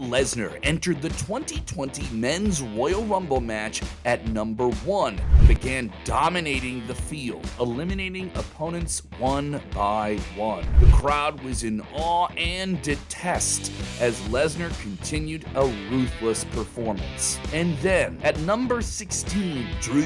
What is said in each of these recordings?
Lesnar entered the 2020 Men's Royal Rumble match at number 1 and began dominating the field, eliminating opponents one by one. The crowd was in awe and detest as Lesnar continued a ruthless performance. And then, at number 16, Drew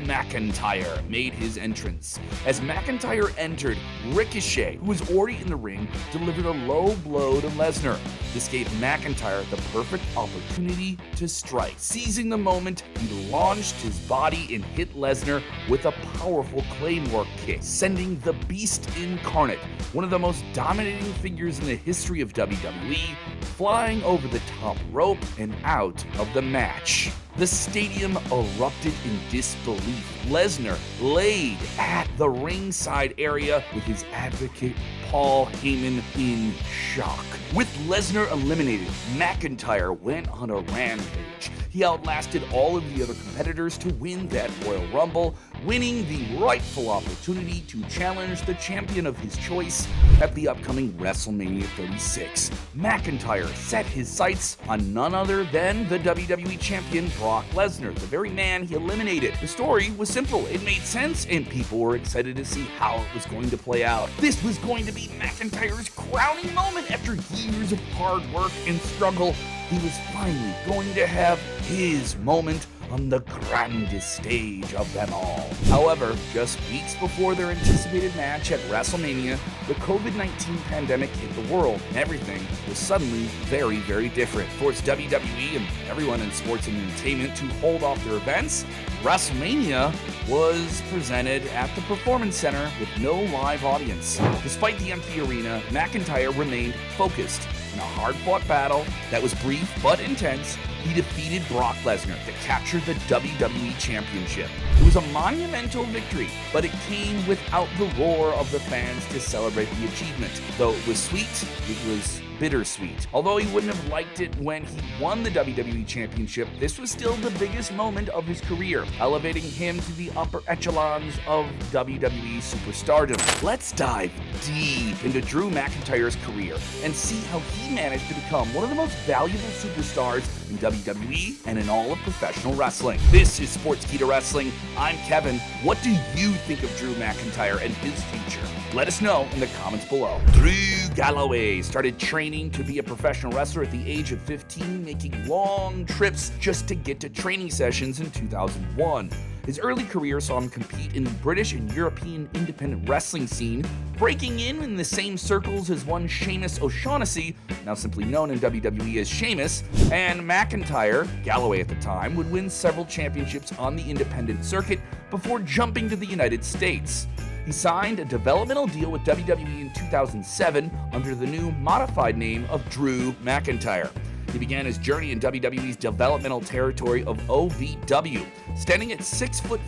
McIntyre made his entrance. As McIntyre entered, Ricochet, who was already in the ring, delivered a low blow to Lesnar. This gave McIntyre the perfect opportunity to strike. Seizing the moment, he launched his body and hit Lesnar with a powerful Claymore kick, sending the Beast Incarnate, one of the most dominating figures in the history of WWE, flying over the top rope and out of the match. The stadium erupted in disbelief. Lesnar laid at the ringside area with his advocate Paul Heyman in shock. With Lesnar eliminated, McIntyre went on a rampage. He outlasted all of the other competitors to win that Royal Rumble, winning the rightful opportunity to challenge the champion of his choice at the upcoming WrestleMania 36. McIntyre set his sights on none other than the WWE champion Brock Lesnar, the very man he eliminated. The story was simple, it made sense, and people were excited to see how it was going to play out. This was going to be McIntyre's crowning moment after years of hard work and struggle. He was finally going to have his moment on the grandest stage of them all. However, just weeks before their anticipated match at WrestleMania, the COVID-19 pandemic hit the world, and everything was suddenly very, very different. Forced WWE and everyone in sports and entertainment to hold off their events. WrestleMania was presented at the Performance Center with no live audience. Despite the empty arena, McIntyre remained focused. In a hard-fought battle that was brief but intense, he defeated Brock Lesnar to capture the WWE Championship. It was a monumental victory, but it came without the roar of the fans to celebrate the achievement. Though it was sweet, it was bittersweet. Although he wouldn't have liked it when he won the WWE Championship, this was still the biggest moment of his career, elevating him to the upper echelons of WWE superstardom. Let's dive deep into Drew McIntyre's career and see how he managed to become one of the most valuable superstars in WWE and in all of professional wrestling. This is Sportskeeda Wrestling. I'm Kevin. What do you think of Drew McIntyre and his future? Let us know in the comments below. Drew Galloway started training to be a professional wrestler at the age of 15, making long trips just to get to training sessions in 2001. His early career saw him compete in the British and European independent wrestling scene, breaking in the same circles as one Sheamus O'Shaughnessy, now simply known in WWE as Sheamus, and McIntyre, Galloway at the time, would win several championships on the independent circuit before jumping to the United States. He signed a developmental deal with WWE in 2007 under the new modified name of Drew McIntyre. He began his journey in WWE's developmental territory of OVW. Standing at 6'5"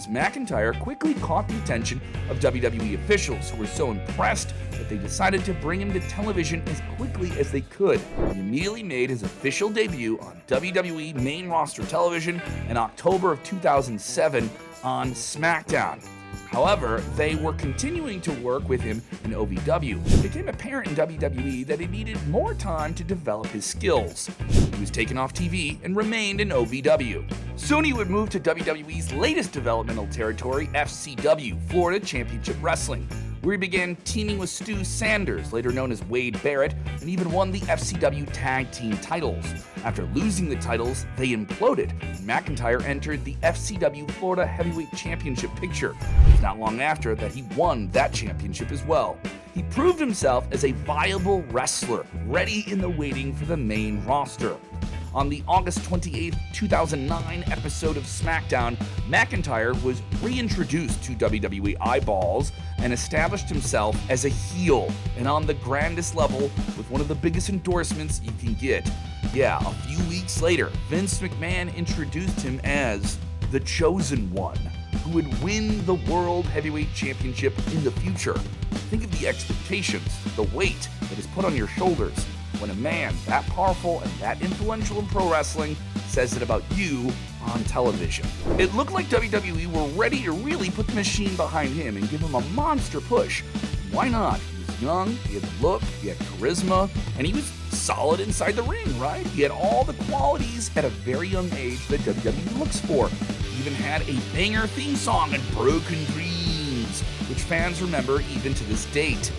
McIntyre quickly caught the attention of WWE officials, who were so impressed that they decided to bring him to television as quickly as they could. He immediately made his official debut on WWE main roster television in October of 2007 on SmackDown. However, they were continuing to work with him in OVW. It became apparent in WWE that he needed more time to develop his skills. He was taken off TV and remained in OVW. Soon he would move to WWE's latest developmental territory, FCW, Florida Championship Wrestling, where he began teaming with Stu Sanders, later known as Wade Barrett, and even won the FCW Tag Team titles. After losing the titles, they imploded, and McIntyre entered the FCW Florida Heavyweight Championship picture. It was not long after that he won that championship as well. He proved himself as a viable wrestler, ready in the waiting for the main roster. On the August 28, 2009 episode of SmackDown, McIntyre was reintroduced to WWE eyeballs and established himself as a heel, and on the grandest level with one of the biggest endorsements you can get. Yeah, a few weeks later, Vince McMahon introduced him as the Chosen One, who would win the World Heavyweight Championship in the future. Think of the expectations, the weight that is put on your shoulders when a man that powerful and that influential in pro wrestling says it about you on television. It looked like WWE were ready to really put the machine behind him and give him a monster push. Why not? He was young, he had look, he had charisma, and he was solid inside the ring, right? He had all the qualities at a very young age that WWE looks for. He even had a banger theme song and Broken Dreams, which fans remember even to this date.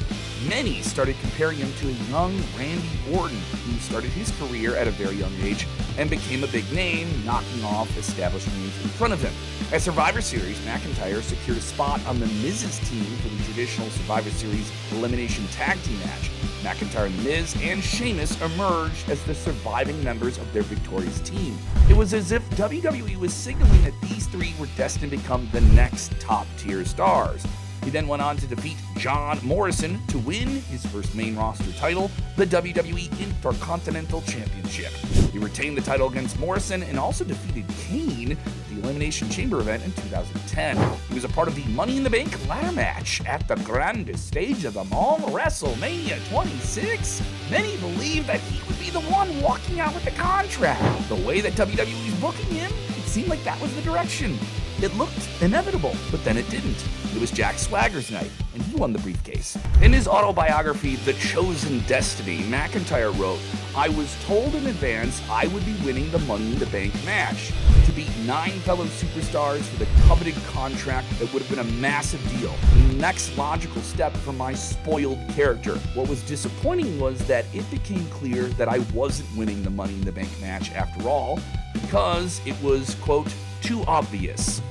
Many started comparing him to a young Randy Orton, who started his career at a very young age and became a big name, knocking off established names in front of him. At Survivor Series, McIntyre secured a spot on The Miz's team for the traditional Survivor Series elimination tag team match. McIntyre and The Miz and Sheamus emerged as the surviving members of their victorious team. It was as if WWE was signaling that these three were destined to become the next top-tier stars. He then went on to defeat John Morrison to win his first main roster title, the WWE Intercontinental Championship. He retained the title against Morrison and also defeated Kane at the Elimination Chamber event in 2010. He was a part of the Money in the Bank ladder match at the grandest stage of them all, WrestleMania 26. Many believed that he would be the one walking out with the contract. The way that WWE was booking him, it seemed like that was the direction. It looked inevitable, but then it didn't. It was Jack Swagger's night, and he won the briefcase. In his autobiography, The Chosen Destiny, McIntyre wrote, "I was told in advance I would be winning the Money in the Bank match. To beat 9 fellow superstars for the coveted contract, that would have been a massive deal. The next logical step for my spoiled character. What was disappointing was that it became clear that I wasn't winning the Money in the Bank match after all, because it was, quote, too obvious.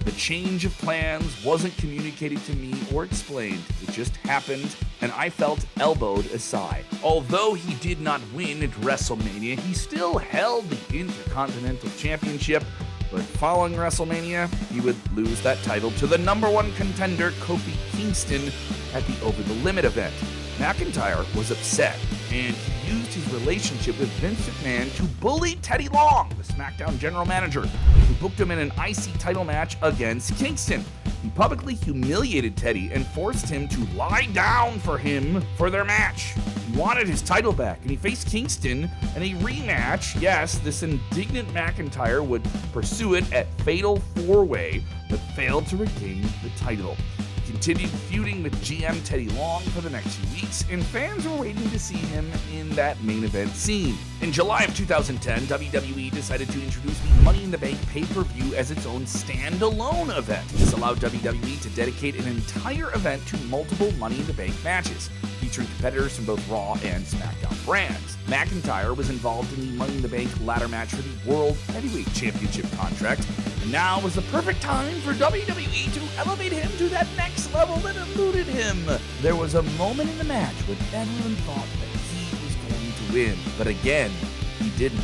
The change of plans wasn't communicated to me or explained. It just happened, and I felt elbowed aside." Although he did not win at WrestleMania, he still held the Intercontinental Championship, but following WrestleMania, he would lose that title to the #1 contender Kofi Kingston at the Over the Limit event. McIntyre was upset, and he used his relationship with Vince McMahon to bully Teddy Long, the SmackDown general manager, who booked him in an IC title match against Kingston. He publicly humiliated Teddy and forced him to lie down for him for their match. He wanted his title back, and he faced Kingston in a rematch. Yes, this indignant McIntyre would pursue it at Fatal 4-Way, but failed to regain the title. Continued feuding with GM Teddy Long for the next few weeks, and fans were waiting to see him in that main event scene. In July of 2010, WWE decided to introduce the Money in the Bank pay-per-view as its own standalone event. This allowed WWE to dedicate an entire event to multiple Money in the Bank matches, featuring competitors from both Raw and SmackDown brands. McIntyre was involved in the Money in the Bank ladder match for the World Heavyweight Championship contract, and now was the perfect time for WWE to elevate him to that next level that eluded him. There was a moment in the match when everyone thought that he was going to win, but again, he didn't.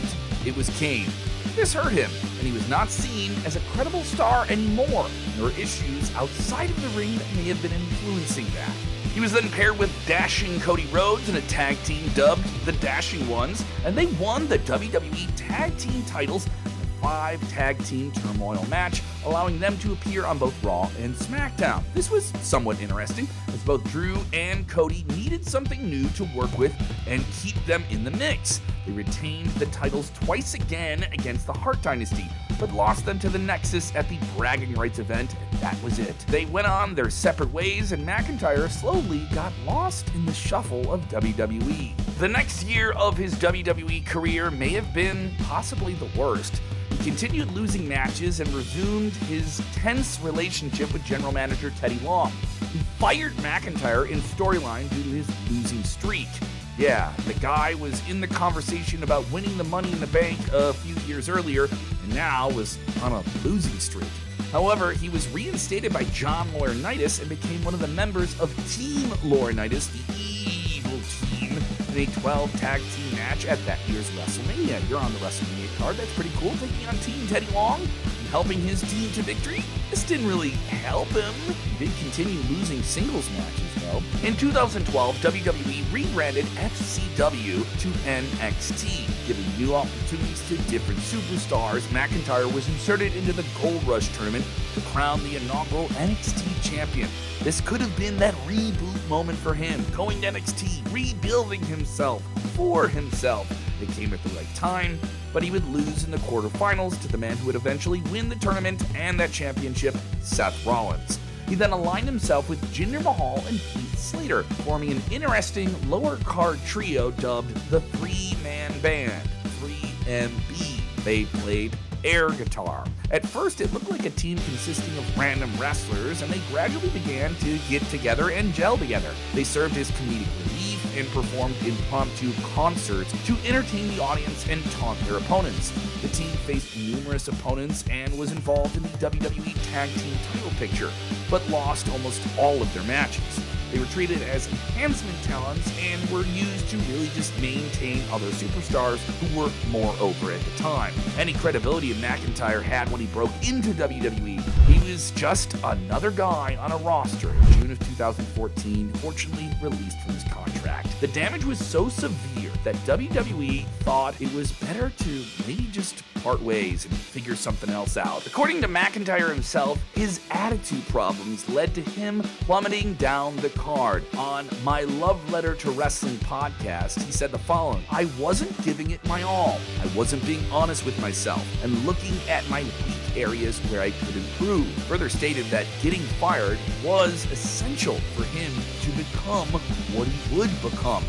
It was Kane. This hurt him, and he was not seen as a credible star anymore. There were issues outside of the ring that may have been influencing that. He was then paired with Dashing Cody Rhodes in a tag team dubbed the Dashing Ones, and they won the WWE Tag Team titles in a 5-tag team turmoil match, allowing them to appear on both Raw and SmackDown. This was somewhat interesting, as both Drew and Cody needed something new to work with and keep them in the mix. They retained the titles twice again against the Hart Dynasty, but lost them to the Nexus at the Bragging Rights event, and that was it. They went on their separate ways, and McIntyre slowly got lost in the shuffle of WWE. The next year of his WWE career may have been possibly the worst. He continued losing matches and resumed his tense relationship with general manager Teddy Long, who fired McIntyre in storyline due to his losing streak. Yeah, the guy was in the conversation about winning the Money in the Bank a few years earlier, and now was on a losing streak. However, he was reinstated by John Laurinaitis and became one of the members of Team Laurinaitis, the evil team, in a 12-tag team match at that year's WrestleMania. You're on the WrestleMania card. That's pretty cool, taking on Team Teddy Long and helping his team to victory. This didn't really help him. He did continue losing singles matches, though. In 2012, WWE rebranded FCW to NXT, giving new opportunities to different superstars. McIntyre was inserted into the Gold Rush tournament to crown the inaugural NXT champion. This could have been that reboot moment for him, going to NXT, rebuilding himself for himself. It came at the right time, but he would lose in the quarterfinals to the man who would eventually win the tournament and that championship, Seth Rollins. He then aligned himself with Jinder Mahal and Heath Slater, forming an interesting lower card trio dubbed the Three-Man Band, 3MB. They played air guitar. At first, it looked like a team consisting of random wrestlers, and they gradually began to get together and gel together. They served as comedic relief and performed impromptu concerts to entertain the audience and taunt their opponents. The team faced numerous opponents and was involved in the WWE Tag Team title picture, but lost almost all of their matches. They were treated as enhancement talents and were used to really just maintain other superstars who were more over at the time. Any credibility McIntyre had when he broke into WWE, he was just another guy on a roster in June of 2014, fortunately released from his contract. The damage was so severe that WWE thought it was better to maybe just part ways and figure something else out. According to McIntyre himself, his attitude problems led to him plummeting down the card. On my Love Letter to Wrestling podcast, he said the following: "I wasn't giving it my all. I wasn't being honest with myself and looking at my weak areas where I could improve." Further stated that getting fired was essential for him to become what he would become.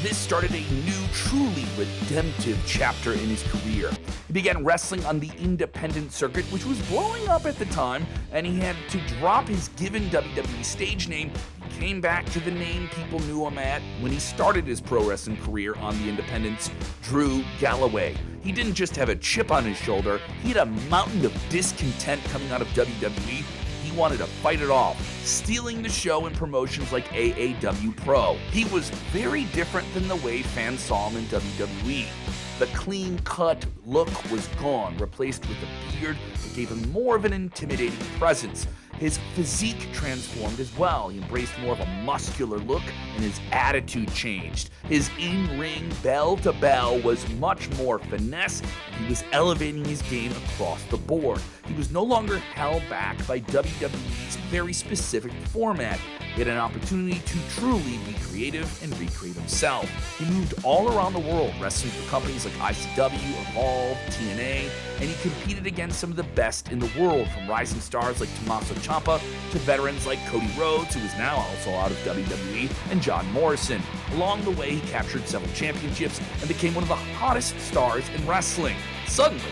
This started a new, truly redemptive chapter in his career. He began wrestling on the independent circuit, which was blowing up at the time, and he had to drop his given WWE stage name. He came back to the name people knew him at when he started his pro wrestling career on the independents, Drew Galloway. He didn't just have a chip on his shoulder, he had a mountain of discontent coming out of WWE. He wanted to fight it off, stealing the show in promotions like AAW Pro. He was very different than the way fans saw him in WWE. The clean-cut look was gone, replaced with a beard that gave him more of an intimidating presence. His physique transformed as well. He embraced more of a muscular look, and his attitude changed. His in-ring bell-to-bell was much more finesse, and he was elevating his game across the board. He was no longer held back by WWE's very specific format. He had an opportunity to truly be creative and recreate himself. He moved all around the world, wrestling for companies like ICW, Evolve, TNA, and he competed against some of the best in the world, from rising stars like Tommaso Ciampa to veterans like Cody Rhodes, who is now also out of WWE, and John Morrison. Along the way, he captured several championships and became one of the hottest stars in wrestling. Suddenly,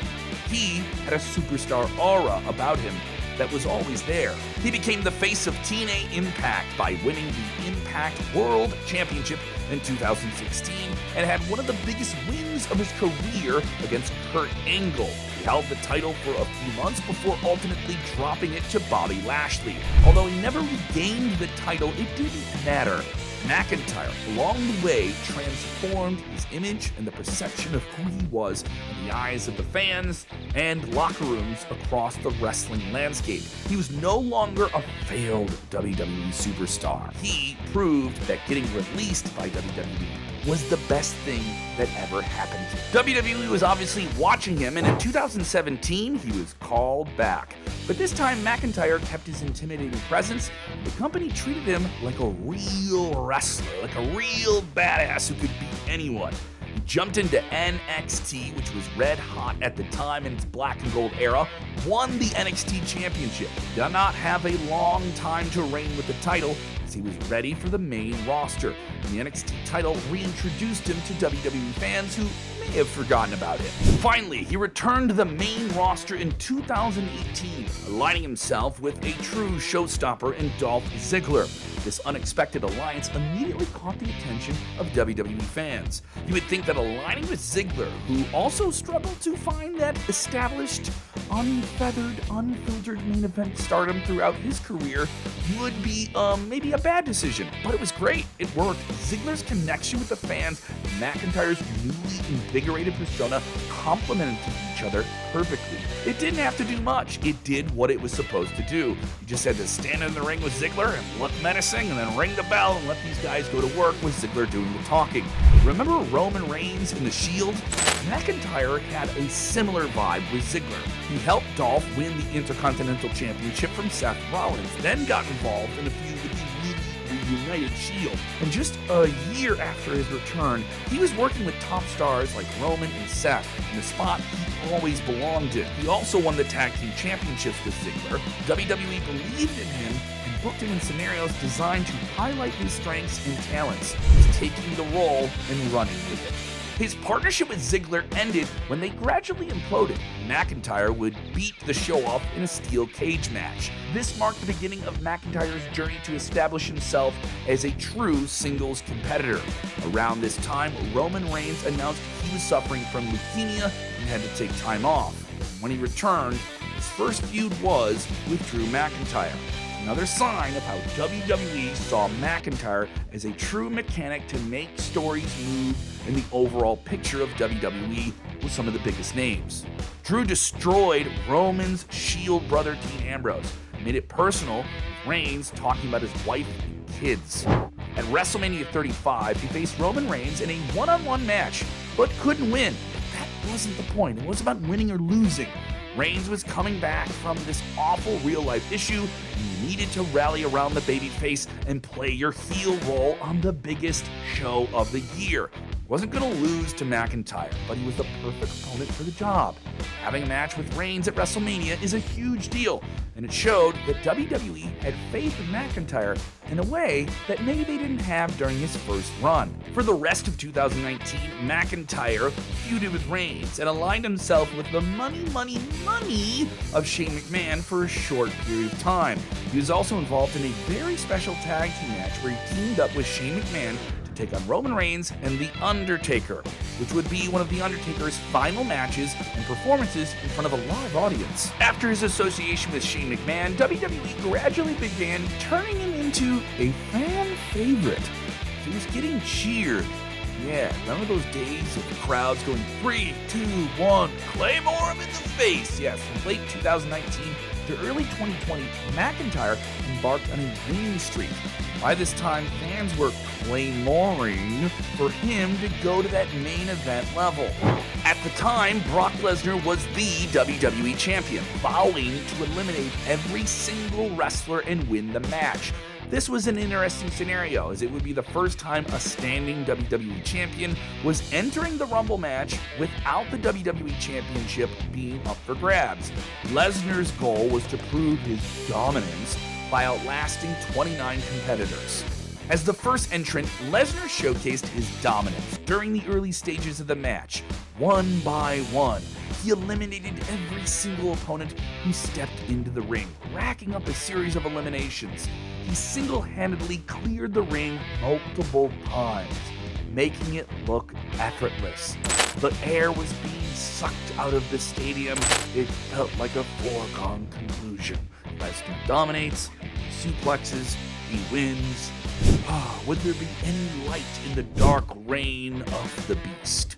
he had a superstar aura about him that was always there. He became the face of TNA Impact by winning the Impact World Championship in 2016 and had one of the biggest wins of his career against Kurt Angle. He held the title for a few months before ultimately dropping it to Bobby Lashley. Although he never regained the title, it didn't matter. McIntyre, along the way, transformed his image and the perception of who he was in the eyes of the fans and locker rooms across the wrestling landscape. He was no longer a failed WWE superstar. He proved that getting released by WWE was the best thing that ever happened to him. WWE was obviously watching him, and in 2017, he was called back. But this time, McIntyre kept his intimidating presence. The company treated him like a real wrestler, like a real badass who could beat anyone. He jumped into NXT, which was red hot at the time in its black and gold era, won the NXT Championship. He did not have a long time to reign with the title, as he was ready for the main roster. And the NXT title reintroduced him to WWE fans who may have forgotten about him. Finally, he returned to the main roster in 2018, aligning himself with a true showstopper in Dolph Ziggler. This unexpected alliance immediately caught the attention of WWE fans. You would think that aligning with Ziggler, who also struggled to find that established, unfeathered, unfiltered main event stardom throughout his career, would be maybe a bad decision, but it was great. It worked. Ziggler's connection with the fans, McIntyre's newly invigorated persona complemented each other perfectly. It didn't have to do much. It did what it was supposed to do. You just had to stand in the ring with Ziggler and look menacing, and then ring the bell and let these guys go to work with Ziggler doing the talking. Remember Roman Reigns in The Shield? McIntyre had a similar vibe with Ziggler. He helped Dolph win the Intercontinental Championship from Seth Rollins, then got involved in a feud with the United Shield. And just a year after his return, he was working with top stars like Roman and Seth in the spot he always belonged in. He also won the Tag Team Championships with Ziggler. WWE believed in him and booked him in scenarios designed to highlight his strengths and talents. He's taking the role and running with it. His partnership with Ziggler ended when they gradually imploded. McIntyre would beat the show off in a steel cage match. This marked the beginning of McIntyre's journey to establish himself as a true singles competitor. Around this time, Roman Reigns announced he was suffering from leukemia and had to take time off. When he returned, his first feud was with Drew McIntyre. Another sign of how WWE saw McIntyre as a true mechanic to make stories move in the overall picture of WWE with some of the biggest names. Drew destroyed Roman's Shield brother Dean Ambrose, made it personal with Reigns talking about his wife and kids. At WrestleMania 35, he faced Roman Reigns in a one-on-one match, but couldn't win. But that wasn't the point. It wasn't about winning or losing. Reigns was coming back from this awful real-life issue, and you needed to rally around the babyface and play your heel role on the biggest show of the year. Wasn't going to lose to McIntyre, but he was the perfect opponent for the job. Having a match with Reigns at WrestleMania is a huge deal, and it showed that WWE had faith in McIntyre in a way that maybe they didn't have during his first run. For the rest of 2019, McIntyre feuded with Reigns and aligned himself with the money of Shane McMahon for a short period of time. He was also involved in a very special tag team match where he teamed up with Shane McMahon to take on Roman Reigns and The Undertaker, which would be one of The Undertaker's final matches and performances in front of a live audience. After his association with Shane McMahon, WWE gradually began turning him into a fan favorite. He was getting cheered. Yeah, remember those days of the crowds going 3, 2, 1, Claymore him in the face? Yes, from late 2019 to early 2020, McIntyre embarked on a winning streak. By this time, fans were clamoring for him to go to that main event level. At the time, Brock Lesnar was the WWE champion, vowing to eliminate every single wrestler and win the match. This was an interesting scenario, as it would be the first time a standing WWE champion was entering the Rumble match without the WWE Championship being up for grabs. Lesnar's goal was to prove his dominance by outlasting 29 competitors. As the first entrant, Lesnar showcased his dominance during the early stages of the match. One by one, he eliminated every single opponent who stepped into the ring, racking up a series of eliminations. He single-handedly cleared the ring multiple times, making it look effortless. The air was being sucked out of the stadium. It felt like a foregone conclusion. Lesnar dominates, he suplexes, he wins. Would there be any light in the dark reign of the beast?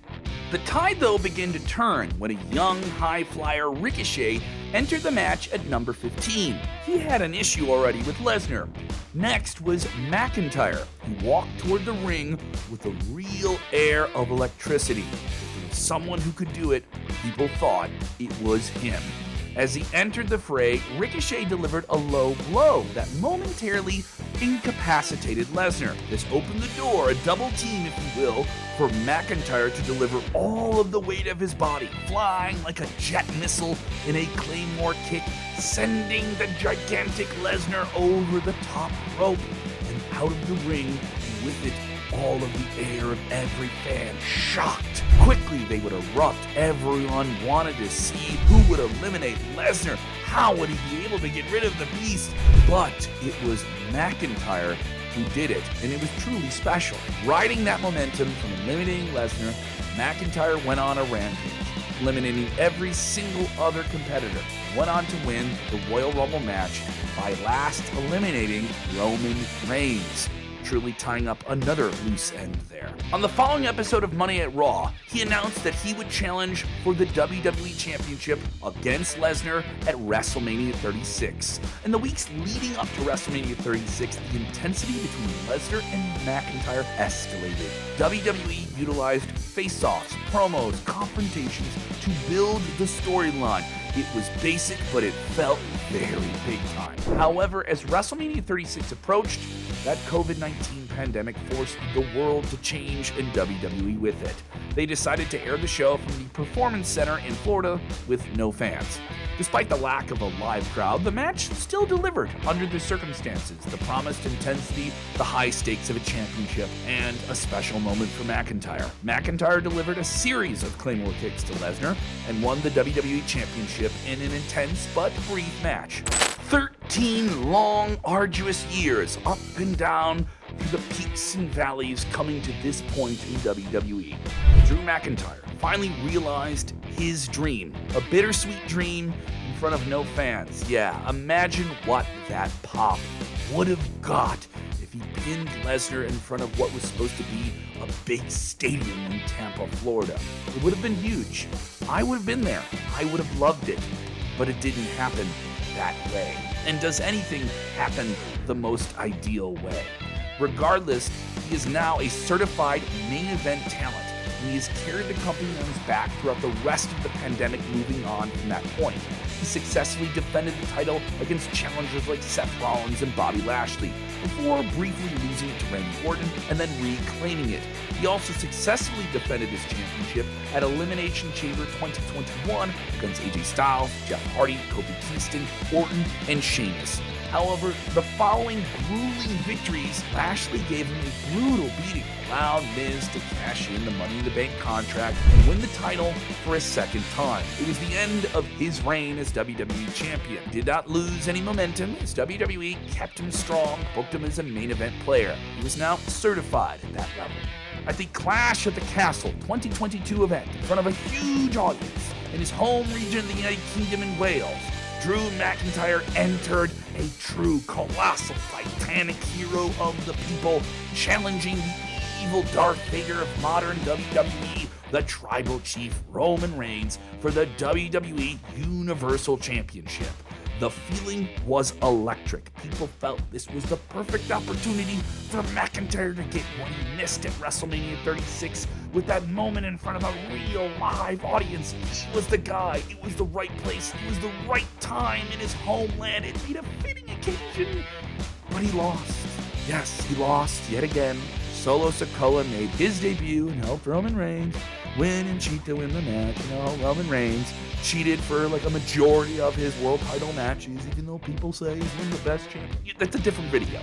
The tide, though, began to turn when a young high flyer Ricochet entered the match at number 15. He had an issue already with Lesnar. Next was McIntyre, who walked toward the ring with a real air of electricity. If there was someone who could do it, people thought it was him. As he entered the fray, Ricochet delivered a low blow that momentarily incapacitated Lesnar. This opened the door, a double team if you will, for McIntyre to deliver all of the weight of his body, flying like a jet missile in a Claymore kick, sending the gigantic Lesnar over the top rope and out of the ring, and with it all of the air of every fan shocked. Quickly they would erupt. Everyone wanted to see who would eliminate Lesnar. How would he be able to get rid of the beast? But it was McIntyre who did it, and it was truly special. Riding that momentum from eliminating Lesnar, McIntyre went on a rampage, eliminating every single other competitor. Went on to win the Royal Rumble match by last eliminating Roman Reigns, truly tying up another loose end there. On the following episode of Monday at Raw, he announced that he would challenge for the WWE Championship against Lesnar at WrestleMania 36. In the weeks leading up to WrestleMania 36, the intensity between Lesnar and McIntyre escalated. WWE utilized face-offs, promos, confrontations to build the storyline. It was basic, but it felt very big time. However, as WrestleMania 36 approached, that COVID-19 pandemic forced the world to change and WWE with it. they decided to air the show from the Performance Center in Florida with no fans. Despite the lack of a live crowd, the match still delivered under the circumstances, the promised intensity, the high stakes of a championship, and a special moment for McIntyre. McIntyre delivered a series of Claymore kicks to Lesnar and won the WWE Championship in an intense but brief match. 13 long, arduous years, up and down, through the peaks and valleys coming to this point in WWE. Drew McIntyre finally realized his dream, a bittersweet dream in front of no fans. Yeah, imagine what that pop would have got if he pinned Lesnar in front of what was supposed to be a big stadium in Tampa, Florida. It would have been huge. I would have been there. I would have loved it. But it didn't happen that way. And does anything happen the most ideal way? Regardless, he is now a certified main event talent, and he has carried the company on his back throughout the rest of the pandemic, moving on from that point. He successfully defended the title against challengers like Seth Rollins and Bobby Lashley, before briefly losing it to Randy Orton and then reclaiming it. He also successfully defended his championship at Elimination Chamber 2021 against AJ Styles, Jeff Hardy, Kofi Kingston, Orton, and Sheamus. However, the following grueling victories, Lashley gave him a brutal beating, allowed Miz to cash in the Money in the Bank contract and win the title for a second time. It was the end of his reign as WWE Champion. Did not lose any momentum as WWE kept him strong, booked him as a main event player. He was now certified at that level. At the Clash at the Castle 2022 event in front of a huge audience in his home region of the United Kingdom in Wales, Drew McIntyre entered a true colossal titanic hero of the people, challenging the evil Darth Vader of modern WWE, the Tribal Chief Roman Reigns, for the WWE Universal Championship. The feeling was electric. People felt this was the perfect opportunity for McIntyre to get what he missed at WrestleMania 36 with that moment in front of a real live audience. He was the guy. It was the right place. It was the right time in his homeland. It made a fitting occasion, but he lost. Yes, he lost yet again. Solo Sikoa made his debut and helped Roman Reigns win and cheat to win the match. You know, Roman Reigns cheated for like a majority of his world title matches, even though people say he's one of the best champions. That's a different video.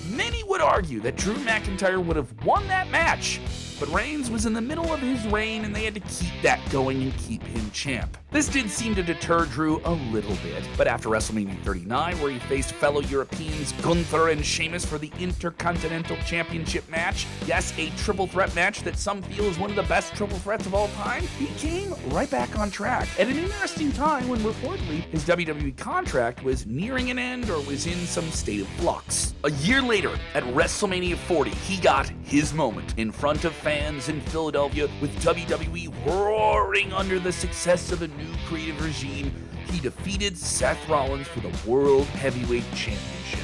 Many would argue that Drew McIntyre would have won that match, but Reigns was in the middle of his reign and they had to keep that going and keep him champ. This did seem to deter Drew a little bit, but after WrestleMania 39, where he faced fellow Europeans Gunther and Sheamus for the Intercontinental Championship match, yes, a triple threat match that some feel is one of the best triple threats of all time, he came right back on track at an interesting time when reportedly his WWE contract was nearing an end or was in some state of flux. A year later, at WrestleMania 40, he got his moment in front of fans in Philadelphia, with WWE roaring under the success of a new creative regime. He defeated Seth Rollins for the World Heavyweight Championship.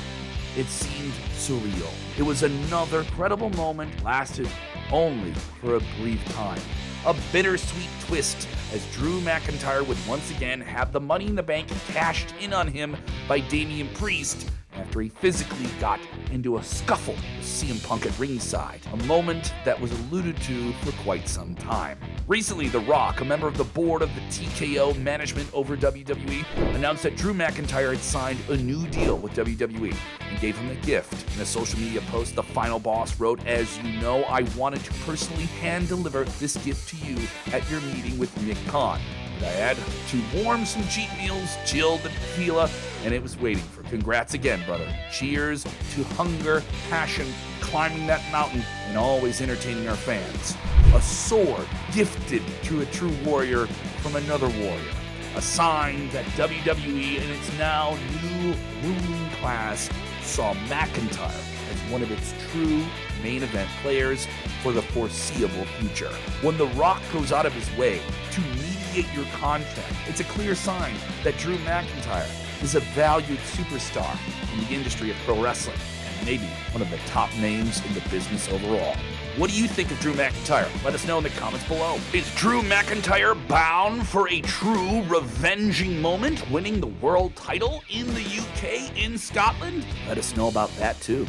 It seemed surreal. It was another credible moment, lasted only for a brief time. A bittersweet twist, as Drew McIntyre would once again have the Money in the Bank cashed in on him by Damian Priest after he physically got into a scuffle with CM Punk at ringside, a moment that was alluded to for quite some time. Recently, The Rock, a member of the board of the TKO management over WWE, announced that Drew McIntyre had signed a new deal with WWE and gave him a gift. In a social media post, the final boss wrote, "As you know, I wanted to personally hand deliver this gift to you at your meeting with Nick Khan. I had to warm some cheap meals, chilled the tequila, and it was waiting for. Congrats again, brother. Cheers to hunger, passion, climbing that mountain, and always entertaining our fans. A sword gifted to a true warrior from another warrior. A sign that WWE in its now new ruling class saw McIntyre as one of its true main event players for the foreseeable future. When The Rock goes out of his way to mediate your contract, it's a clear sign that Drew McIntyre is a valued superstar in the industry of pro wrestling, and maybe one of the top names in the business overall. What do you think of Drew McIntyre? Let us know in the comments below. Is Drew McIntyre bound for a true revenging moment, winning the world title in the UK, in Scotland? Let us know about that too.